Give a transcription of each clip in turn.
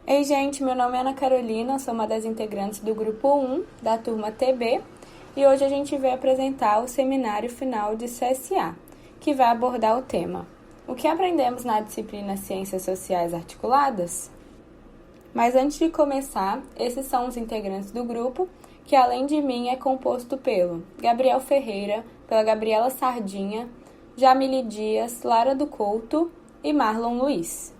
Ei, gente, meu nome é Ana Carolina, sou uma das integrantes do Grupo 1 da turma TB e hoje a gente vai apresentar o seminário final de CSA, que vai abordar o tema: o que aprendemos na disciplina Ciências Sociais Articuladas? Mas antes de começar, esses são os integrantes do grupo, que além de mim é composto pelo Gabriel Ferreira, pela Gabriela Sardinha, Jamile Dias, Lara do Couto e Marlon Luiz.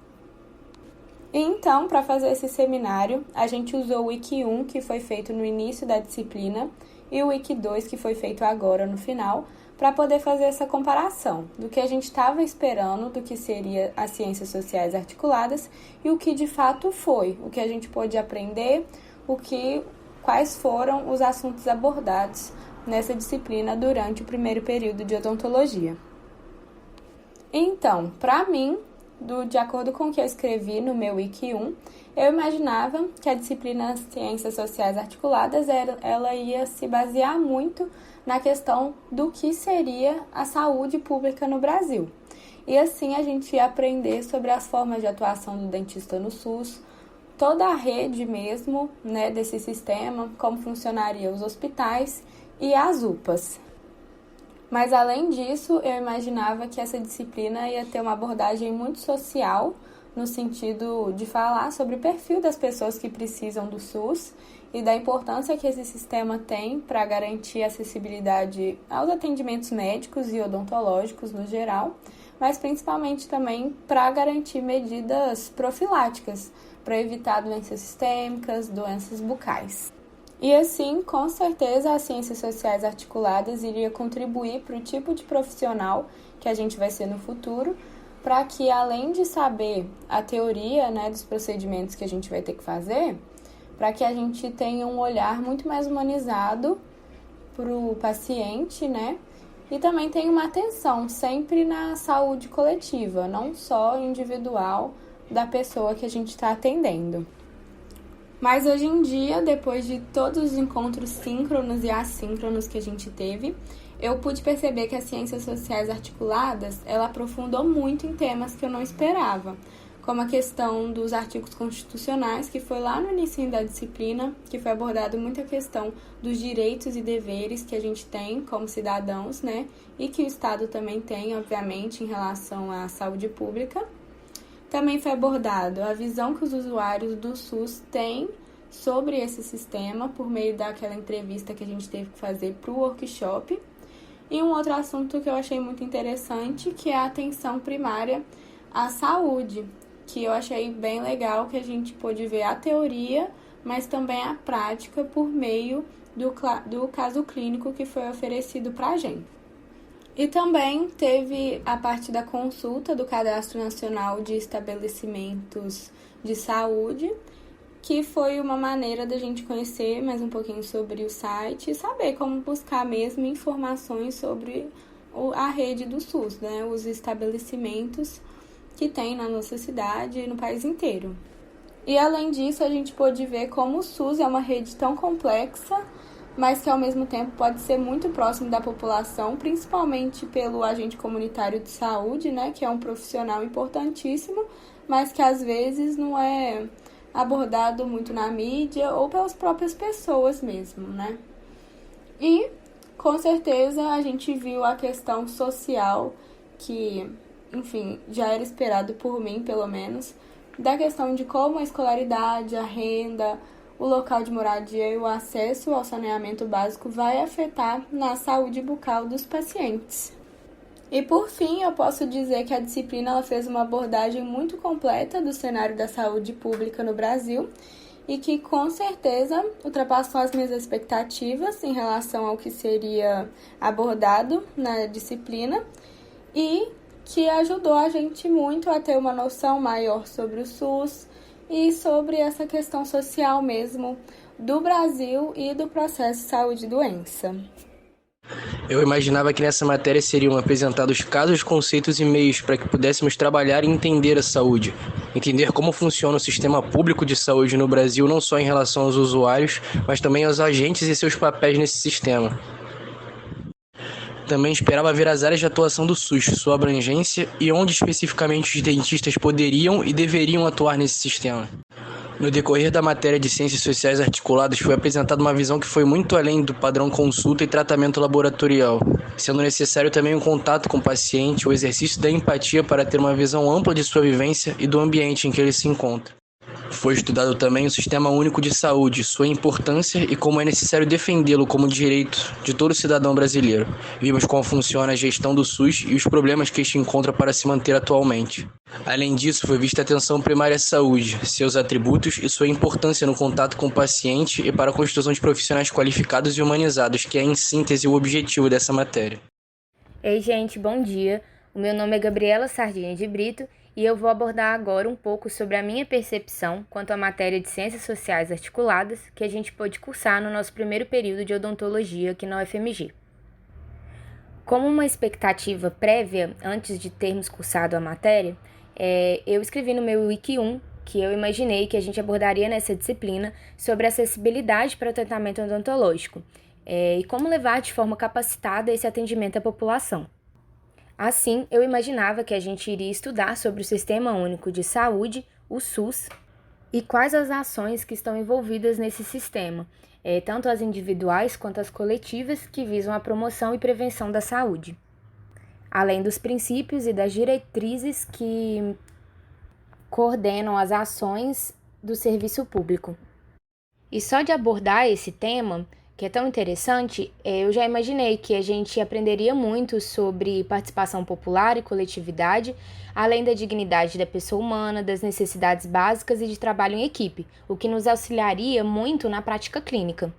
E então, para fazer esse seminário, a gente usou o Wiki 1, que foi feito no início da disciplina, e o Wiki 2, que foi feito agora no final, para poder fazer essa comparação do que a gente estava esperando do que seria as ciências sociais articuladas e o que de fato foi, o que a gente pôde aprender, quais foram os assuntos abordados nessa disciplina durante o primeiro período de odontologia. Então, para mim, de acordo com o que eu escrevi no meu Wiki 1, eu imaginava que a disciplina Ciências Sociais Articuladas ela ia se basear muito na questão do que seria a saúde pública no Brasil. E assim a gente ia aprender sobre as formas de atuação do dentista no SUS, toda a rede mesmo, né, desse sistema, como funcionariam os hospitais e as UPAs. Mas além disso, eu imaginava que essa disciplina ia ter uma abordagem muito social, no sentido de falar sobre o perfil das pessoas que precisam do SUS e da importância que esse sistema tem para garantir acessibilidade aos atendimentos médicos e odontológicos no geral, mas principalmente também para garantir medidas profiláticas, para evitar doenças sistêmicas, doenças bucais. E assim, com certeza, as ciências sociais articuladas iria contribuir para o tipo de profissional que a gente vai ser no futuro, para que, além de saber a teoria, né, dos procedimentos que a gente vai ter que fazer, para que a gente tenha um olhar muito mais humanizado para o paciente, né, e também tenha uma atenção sempre na saúde coletiva, não só individual da pessoa que a gente está atendendo. Mas hoje em dia, depois de todos os encontros síncronos e assíncronos que a gente teve, eu pude perceber que as ciências sociais articuladas, ela aprofundou muito em temas que eu não esperava, como a questão dos artigos constitucionais, que foi lá no início da disciplina, que foi abordado muito a questão dos direitos e deveres que a gente tem como cidadãos, né, e que o Estado também tem, obviamente, em relação à saúde pública. Também foi abordado a visão que os usuários do SUS têm sobre esse sistema por meio daquela entrevista que a gente teve que fazer para o workshop. E um outro assunto que eu achei muito interessante, que é a atenção primária à saúde, que eu achei bem legal, que a gente pôde ver a teoria, mas também a prática por meio do caso clínico que foi oferecido para a gente. E também teve a parte da consulta do Cadastro Nacional de Estabelecimentos de Saúde, que foi uma maneira da gente conhecer mais um pouquinho sobre o site e saber como buscar mesmo informações sobre a rede do SUS, né? Os estabelecimentos que tem na nossa cidade e no país inteiro. E além disso, a gente pôde ver como o SUS é uma rede tão complexa, mas que ao mesmo tempo pode ser muito próximo da população, principalmente pelo agente comunitário de saúde, né, que é um profissional importantíssimo, mas que às vezes não é abordado muito na mídia ou pelas próprias pessoas mesmo, né? E, com certeza, a gente viu a questão social que, enfim, já era esperado por mim, pelo menos, da questão de como a escolaridade, a renda, o local de moradia e o acesso ao saneamento básico vai afetar na saúde bucal dos pacientes. E por fim, eu posso dizer que a disciplina ela fez uma abordagem muito completa do cenário da saúde pública no Brasil e que com certeza ultrapassou as minhas expectativas em relação ao que seria abordado na disciplina e que ajudou a gente muito a ter uma noção maior sobre o SUS, e sobre essa questão social mesmo do Brasil e do processo saúde e doença. Eu imaginava que nessa matéria seriam apresentados casos, conceitos e meios para que pudéssemos trabalhar e entender a saúde. Entender como funciona o sistema público de saúde no Brasil, não só em relação aos usuários, mas também aos agentes e seus papéis nesse sistema. Também esperava ver as áreas de atuação do SUS, sua abrangência e onde especificamente os dentistas poderiam e deveriam atuar nesse sistema. No decorrer da matéria de Ciências Sociais Articuladas, foi apresentada uma visão que foi muito além do padrão consulta e tratamento laboratorial, sendo necessário também um contato com o paciente, o exercício da empatia para ter uma visão ampla de sua vivência e do ambiente em que ele se encontra. Foi estudado também o Sistema Único de Saúde, sua importância e como é necessário defendê-lo como direito de todo cidadão brasileiro. Vimos como funciona a gestão do SUS e os problemas que este encontra para se manter atualmente. Além disso, foi vista a atenção primária à saúde, seus atributos e sua importância no contato com o paciente e para a construção de profissionais qualificados e humanizados, que é, em síntese, o objetivo dessa matéria. Ei, gente, bom dia. O meu nome é Gabriela Sardinha de Brito e eu vou abordar agora um pouco sobre a minha percepção quanto à matéria de Ciências Sociais Articuladas que a gente pôde cursar no nosso primeiro período de odontologia aqui na UFMG. Como uma expectativa prévia, antes de termos cursado a matéria, eu escrevi no meu Wiki 1 que eu imaginei que a gente abordaria nessa disciplina sobre acessibilidade para o tratamento odontológico e como levar de forma capacitada esse atendimento à população. Assim, eu imaginava que a gente iria estudar sobre o Sistema Único de Saúde, o SUS, e quais as ações que estão envolvidas nesse sistema, tanto as individuais quanto as coletivas que visam a promoção e prevenção da saúde, além dos princípios e das diretrizes que coordenam as ações do serviço público. E só de abordar esse tema, que é tão interessante, eu já imaginei que a gente aprenderia muito sobre participação popular e coletividade, além da dignidade da pessoa humana, das necessidades básicas e de trabalho em equipe, o que nos auxiliaria muito na prática clínica.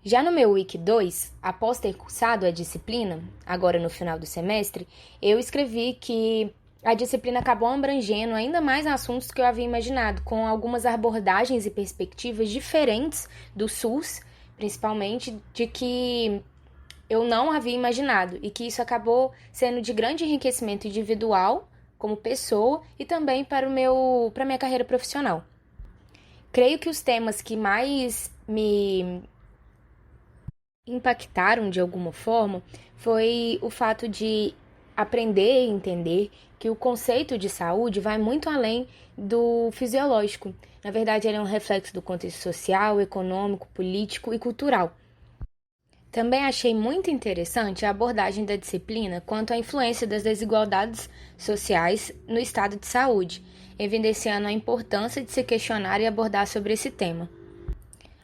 Já no meu Wiki 2, após ter cursado a disciplina, agora no final do semestre, eu escrevi que a disciplina acabou abrangendo ainda mais assuntos que eu havia imaginado, com algumas abordagens e perspectivas diferentes do SUS, principalmente de que eu não havia imaginado, e que isso acabou sendo de grande enriquecimento individual, como pessoa, e também para a minha carreira profissional. Creio que os temas que mais me impactaram de alguma forma foi o fato de aprender e entender que o conceito de saúde vai muito além do fisiológico. Na verdade, ele é um reflexo do contexto social, econômico, político e cultural. Também achei muito interessante a abordagem da disciplina quanto à influência das desigualdades sociais no estado de saúde, evidenciando a importância de se questionar e abordar sobre esse tema.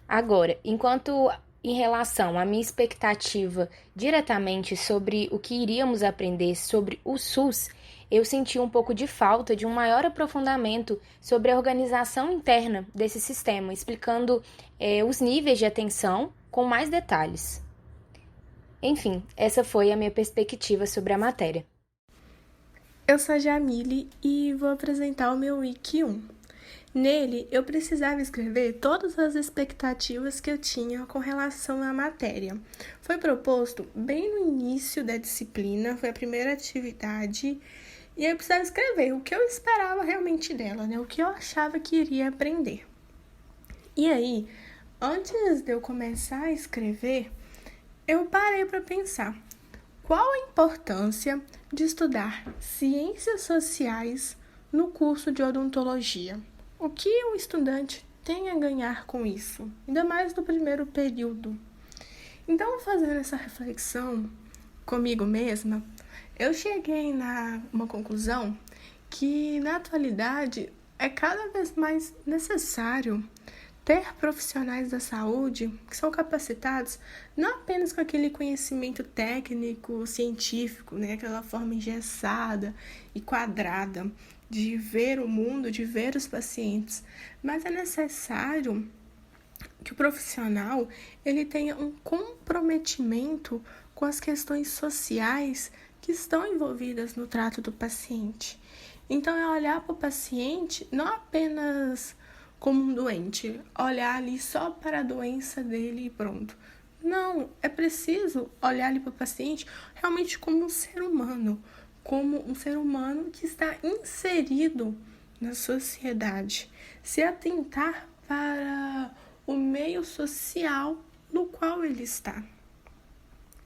Agora, enquanto em relação à minha expectativa diretamente sobre o que iríamos aprender sobre o SUS, eu senti um pouco de falta de um maior aprofundamento sobre a organização interna desse sistema, explicando os níveis de atenção com mais detalhes. Enfim, essa foi a minha perspectiva sobre a matéria. Eu sou a Jamile e vou apresentar o meu Wiki 1. Nele, eu precisava escrever todas as expectativas que eu tinha com relação à matéria. Foi proposto bem no início da disciplina, foi a primeira atividade, e eu precisava escrever o que eu esperava realmente dela, né? O que eu achava que iria aprender. E aí, antes de eu começar a escrever, eu parei para pensar qual a importância de estudar ciências sociais no curso de odontologia. O que o estudante tem a ganhar com isso, ainda mais no primeiro período? Então, fazendo essa reflexão comigo mesma, eu cheguei a uma conclusão que, na atualidade, é cada vez mais necessário ter profissionais da saúde que são capacitados não apenas com aquele conhecimento técnico, científico, né, aquela forma engessada e quadrada de ver o mundo, de ver os pacientes, mas é necessário que o profissional ele tenha um comprometimento com as questões sociais que estão envolvidas no trato do paciente. Então, é olhar para o paciente não apenas como um doente, olhar ali só para a doença dele e pronto. Não, é preciso olhar ali para o paciente realmente como um ser humano, que está inserido na sociedade, se atentar para o meio social no qual ele está.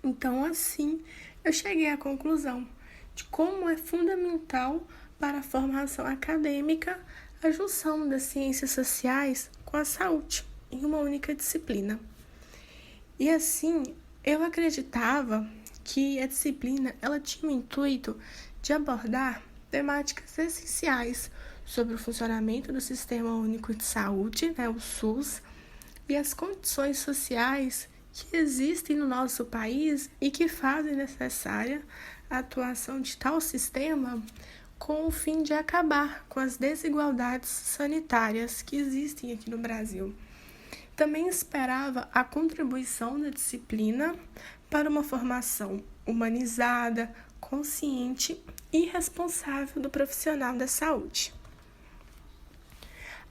Então, assim, eu cheguei à conclusão de como é fundamental para a formação acadêmica a junção das ciências sociais com a saúde em uma única disciplina. E assim, eu acreditava que a disciplina ela tinha o intuito de abordar temáticas essenciais sobre o funcionamento do Sistema Único de Saúde, o SUS, e as condições sociais que existem no nosso país e que fazem necessária a atuação de tal sistema com o fim de acabar com as desigualdades sanitárias que existem aqui no Brasil. Também esperava a contribuição da disciplina para uma formação humanizada, consciente e responsável do profissional da saúde.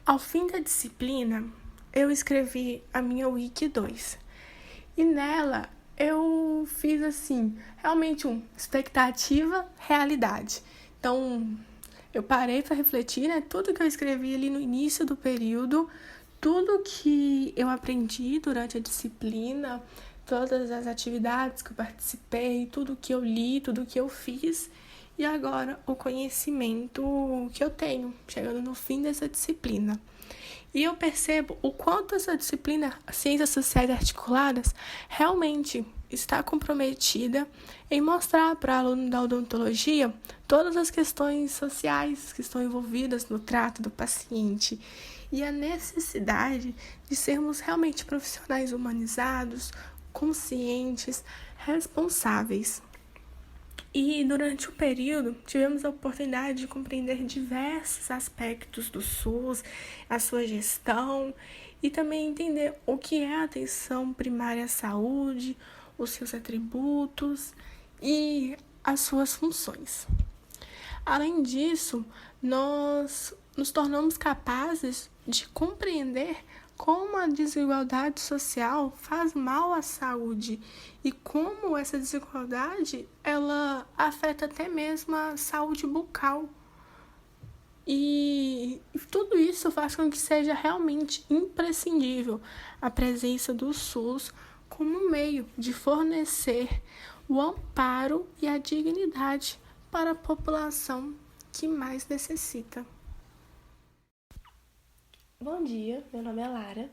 Ao fim da disciplina, eu escrevi a minha Wiki 2. E nela eu fiz realmente expectativa, realidade. Então, eu parei para refletir, tudo que eu escrevi ali no início do período, tudo que eu aprendi durante a disciplina, todas as atividades que eu participei, tudo que eu li, tudo que eu fiz, e agora o conhecimento que eu tenho, chegando no fim dessa disciplina. E eu percebo o quanto essa disciplina, Ciências Sociais Articuladas, realmente está comprometida em mostrar para aluno da odontologia todas as questões sociais que estão envolvidas no trato do paciente e a necessidade de sermos realmente profissionais humanizados, conscientes, responsáveis. E durante o período, tivemos a oportunidade de compreender diversos aspectos do SUS, a sua gestão e também entender o que é a atenção primária à saúde, os seus atributos e as suas funções. Além disso, nós nos tornamos capazes de compreender como a desigualdade social faz mal à saúde e como essa desigualdade ela afeta até mesmo a saúde bucal. E tudo isso faz com que seja realmente imprescindível a presença do SUS como meio de fornecer o amparo e a dignidade para a população que mais necessita. Bom dia, meu nome é Lara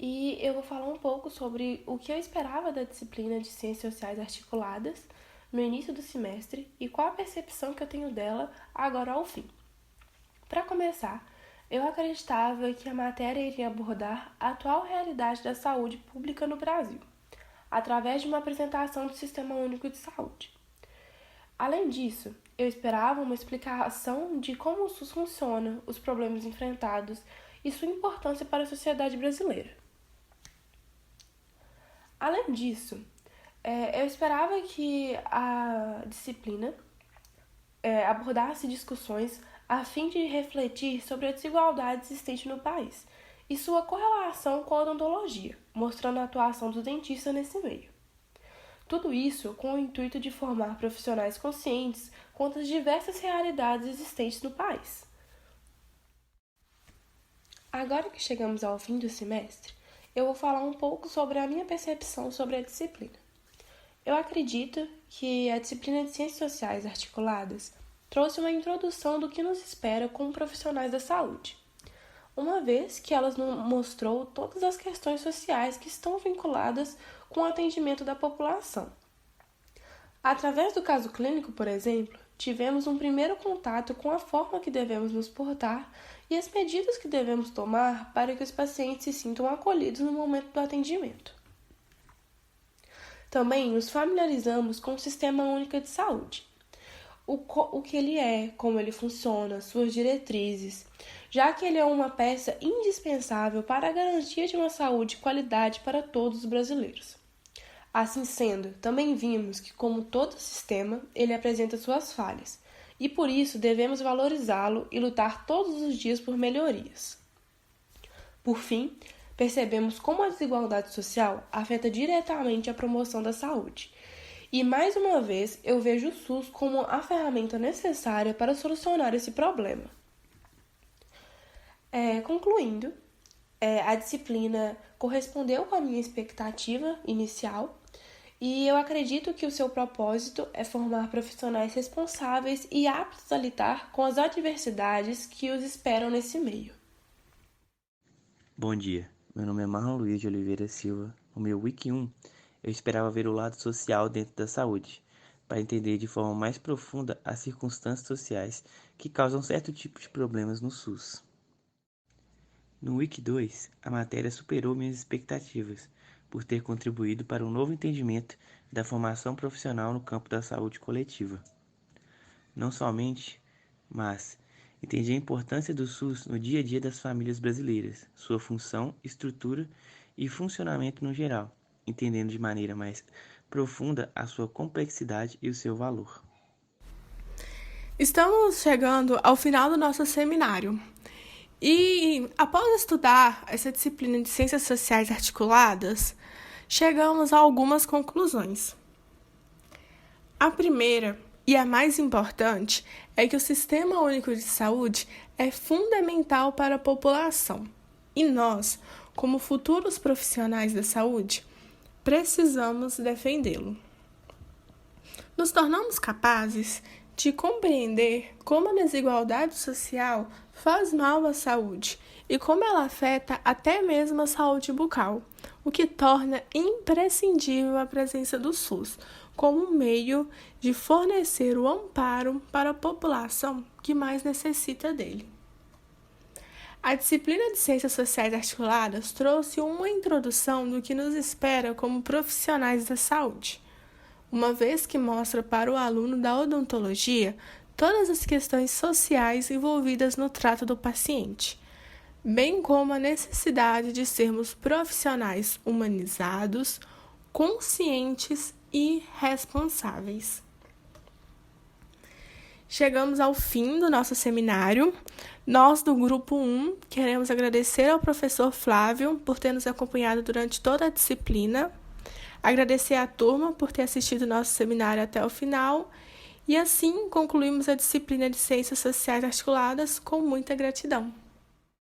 e eu vou falar um pouco sobre o que eu esperava da disciplina de Ciências Sociais Articuladas no início do semestre e qual a percepção que eu tenho dela agora ao fim. Para começar, eu acreditava que a matéria iria abordar a atual realidade da saúde pública no Brasil, através de uma apresentação do Sistema Único de Saúde. Além disso, eu esperava uma explicação de como o SUS funciona, os problemas enfrentados e sua importância para a sociedade brasileira. Além disso, eu esperava que a disciplina abordasse discussões a fim de refletir sobre a desigualdade existente no país e sua correlação com a odontologia, mostrando a atuação dos dentistas nesse meio. Tudo isso com o intuito de formar profissionais conscientes quanto às diversas realidades existentes no país. Agora que chegamos ao fim do semestre, eu vou falar um pouco sobre a minha percepção sobre a disciplina. Eu acredito que a disciplina de Ciências Sociais Articuladas trouxe uma introdução do que nos espera como profissionais da saúde, uma vez que ela nos mostrou todas as questões sociais que estão vinculadas com o atendimento da população. Através do caso clínico, por exemplo, tivemos um primeiro contato com a forma que devemos nos portar e as medidas que devemos tomar para que os pacientes se sintam acolhidos no momento do atendimento. Também nos familiarizamos com o Sistema Único de Saúde, o que ele é, como ele funciona, suas diretrizes, já que ele é uma peça indispensável para a garantia de uma saúde e qualidade para todos os brasileiros. Assim sendo, também vimos que, como todo sistema, ele apresenta suas falhas, e por isso devemos valorizá-lo e lutar todos os dias por melhorias. Por fim, percebemos como a desigualdade social afeta diretamente a promoção da saúde. E, mais uma vez, eu vejo o SUS como a ferramenta necessária para solucionar esse problema. Concluindo, a disciplina correspondeu com a minha expectativa inicial E eu acredito que o seu propósito é formar profissionais responsáveis e aptos a lidar com as adversidades que os esperam nesse meio. Bom dia, meu nome é Marlon Luiz de Oliveira Silva. No meu Wiki 1, eu esperava ver o lado social dentro da saúde, para entender de forma mais profunda as circunstâncias sociais que causam certo tipo de problemas no SUS. No Wiki 2, a matéria superou minhas expectativas, por ter contribuído para um novo entendimento da formação profissional no campo da saúde coletiva. Não somente, mas entendi a importância do SUS no dia a dia das famílias brasileiras, sua função, estrutura e funcionamento no geral, entendendo de maneira mais profunda a sua complexidade e o seu valor. Estamos chegando ao final do nosso seminário. E, após estudar essa disciplina de Ciências Sociais Articuladas, chegamos a algumas conclusões. A primeira, e a mais importante, é que o Sistema Único de Saúde é fundamental para a população. E nós, como futuros profissionais da saúde, precisamos defendê-lo. Nos tornamos capazes de compreender como a desigualdade social faz mal à saúde e como ela afeta até mesmo a saúde bucal, o que torna imprescindível a presença do SUS como um meio de fornecer o amparo para a população que mais necessita dele. A disciplina de Ciências Sociais Articuladas trouxe uma introdução do que nos espera como profissionais da saúde, uma vez que mostra para o aluno da odontologia todas as questões sociais envolvidas no trato do paciente, bem como a necessidade de sermos profissionais humanizados, conscientes e responsáveis. Chegamos ao fim do nosso seminário. Nós, do Grupo 1, queremos agradecer ao professor Flávio por ter nos acompanhado durante toda a disciplina, agradecer à turma por ter assistido o nosso seminário até o final e assim concluímos a disciplina de Ciências Sociais Articuladas com muita gratidão.